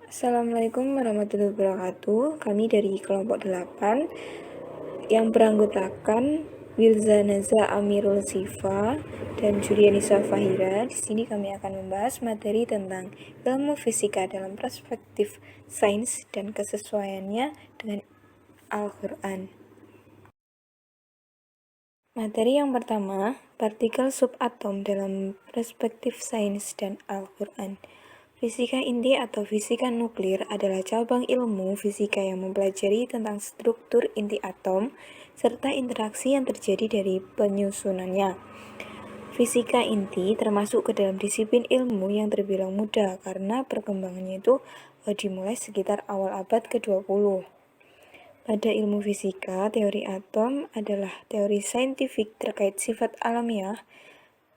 Assalamualaikum warahmatullahi wabarakatuh. Kami dari kelompok 8 yang beranggotakan Wilza Naza Amirul Sifa dan Julianisa Fahira. Di sini kami akan membahas materi tentang ilmu fisika dalam perspektif sains dan kesesuaiannya dengan Al-Quran. Materi yang pertama, partikel subatom dalam perspektif sains dan Al-Quran. Fisika inti atau fisika nuklir adalah cabang ilmu fisika yang mempelajari tentang struktur inti atom serta interaksi yang terjadi dari penyusunannya. Fisika inti termasuk ke dalam disiplin ilmu yang terbilang muda karena perkembangannya itu dimulai sekitar awal abad ke-20. Pada ilmu fisika, teori atom adalah teori saintifik terkait sifat alamiah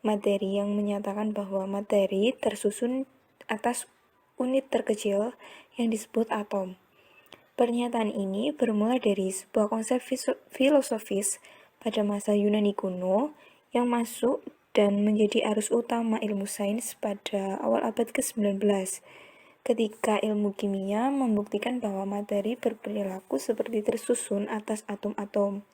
materi yang menyatakan bahwa materi tersusun atas unit terkecil yang disebut atom. Pernyataan ini bermula dari sebuah konsep filosofis pada masa Yunani kuno yang masuk dan menjadi arus utama ilmu sains pada awal abad ke-19, ketika ilmu kimia membuktikan bahwa materi berperilaku seperti tersusun atas atom-atom.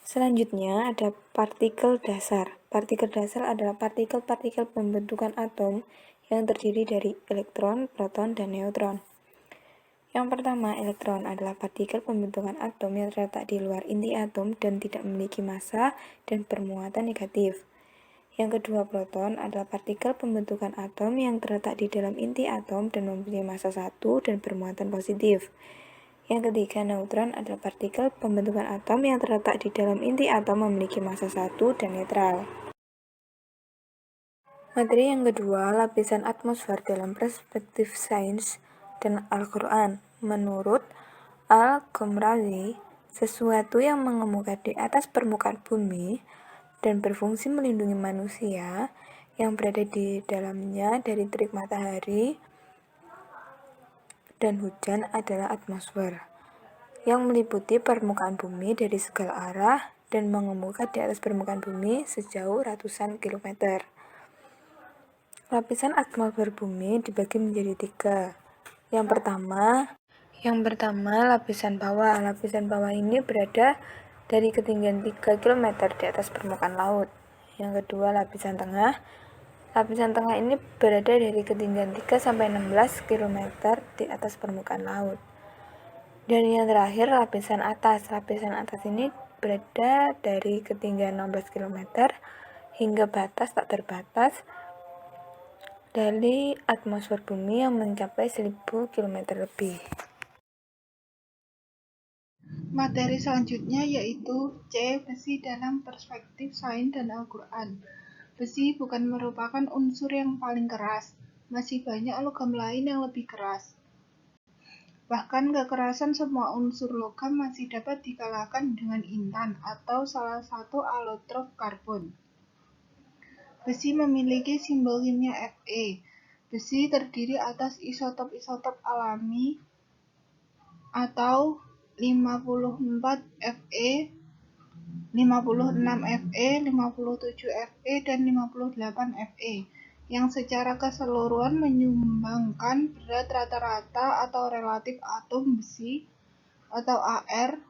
Selanjutnya ada partikel dasar. Partikel dasar adalah partikel-partikel pembentukan atom yang terdiri dari elektron, proton, dan neutron. Yang pertama, elektron adalah partikel pembentukan atom yang terletak di luar inti atom dan tidak memiliki massa dan bermuatan negatif. Yang kedua, proton adalah partikel pembentukan atom yang terletak di dalam inti atom dan mempunyai massa 1 dan bermuatan positif. Yang ketiga, neutron adalah partikel pembentukan atom yang terletak di dalam inti atom memiliki massa 1 dan netral. Materi yang kedua, lapisan atmosfer dalam perspektif sains dan Al-Quran. Menurut Al-Qamrawi, sesuatu yang mengemuka di atas permukaan bumi dan berfungsi melindungi manusia yang berada di dalamnya dari terik matahari dan hujan adalah atmosfer, yang meliputi permukaan bumi dari segala arah dan mengemuka di atas permukaan bumi sejauh ratusan kilometer. Lapisan atmosfer bumi dibagi menjadi 3. Yang pertama, lapisan bawah. Lapisan bawah ini berada dari ketinggian 3 km di atas permukaan laut. Yang kedua, lapisan tengah. Lapisan tengah ini berada dari ketinggian 3-16 km di atas permukaan laut. Dan yang terakhir, lapisan atas. Lapisan atas ini berada dari ketinggian 16 km hingga batas tak terbatas dari atmosfer bumi yang mencapai 1000 km lebih. Materi selanjutnya yaitu C. Besi dalam perspektif sains dan Al-Quran. Besi bukan merupakan unsur yang paling keras, masih banyak logam lain yang lebih keras. Bahkan kekerasan semua unsur logam masih dapat dikalahkan dengan intan atau salah satu alotrop karbon. Besi memiliki simbol kimia Fe. Besi terdiri atas isotop-isotop alami atau 54 Fe, 56 Fe, 57 Fe, dan 58 Fe, yang secara keseluruhan menyumbangkan berat rata-rata atau relatif atom besi atau Ar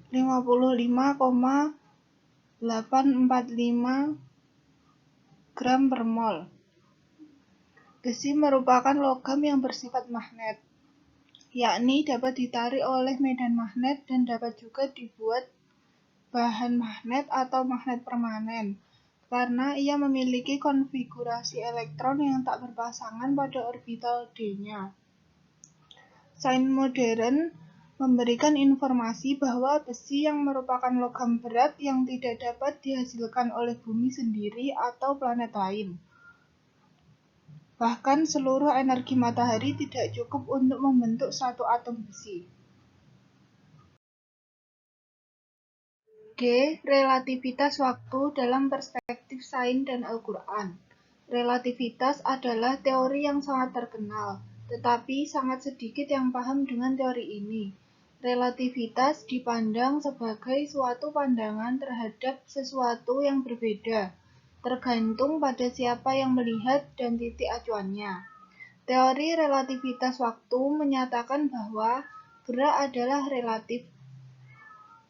55,845 gram per mol. Besi merupakan logam yang bersifat magnet, yakni dapat ditarik oleh medan magnet dan dapat juga dibuat bahan magnet atau magnet permanen, karena ia memiliki konfigurasi elektron yang tak berpasangan pada orbital d-nya. Sains modern memberikan informasi bahwa besi yang merupakan logam berat yang tidak dapat dihasilkan oleh bumi sendiri atau planet lain. Bahkan seluruh energi matahari tidak cukup untuk membentuk satu atom besi. D. Relativitas waktu dalam perspektif sains dan Al-Quran. Relativitas adalah teori yang sangat terkenal, tetapi sangat sedikit yang paham dengan teori ini. Relativitas dipandang sebagai suatu pandangan terhadap sesuatu yang berbeda, tergantung pada siapa yang melihat dan titik acuannya. Teori relativitas waktu menyatakan bahwa gerak adalah relatif.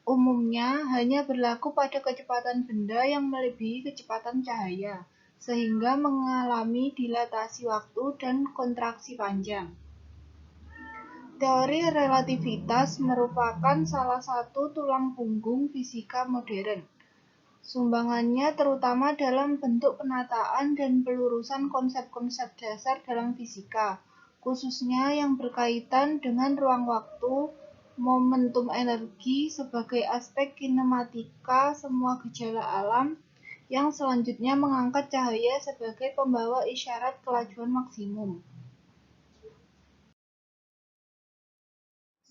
Umumnya hanya berlaku pada kecepatan benda yang melebihi kecepatan cahaya, sehingga mengalami dilatasi waktu dan kontraksi panjang. Teori relativitas merupakan salah satu tulang punggung fisika modern. Sumbangannya terutama dalam bentuk penataan dan pelurusan konsep-konsep dasar dalam fisika, khususnya yang berkaitan dengan ruang waktu, momentum energi sebagai aspek kinematika semua gejala alam, yang selanjutnya mengangkat cahaya sebagai pembawa isyarat kelajuan maksimum.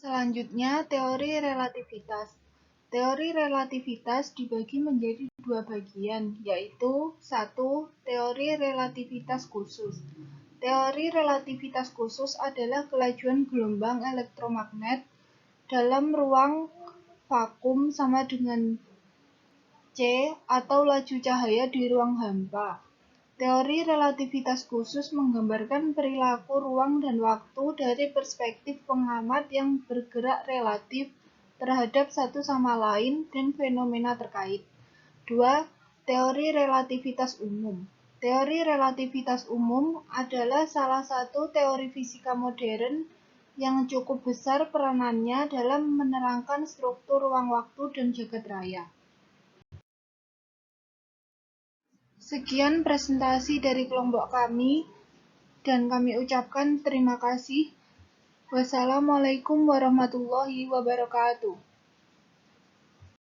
Selanjutnya, teori relativitas. Teori relativitas dibagi menjadi dua bagian, yaitu 1. Teori relativitas khusus. Teori relativitas khusus adalah kelajuan gelombang elektromagnet dalam ruang vakum sama dengan C atau laju cahaya di ruang hampa. Teori relativitas khusus menggambarkan perilaku ruang dan waktu dari perspektif pengamat yang bergerak relatif terhadap satu sama lain dan fenomena terkait. 2. Teori relativitas umum. Teori relativitas umum adalah salah satu teori fisika modern yang cukup besar peranannya dalam menerangkan struktur ruang waktu dan jagat raya. Sekian presentasi dari kelompok kami, dan kami ucapkan terima kasih. Wassalamualaikum warahmatullahi wabarakatuh.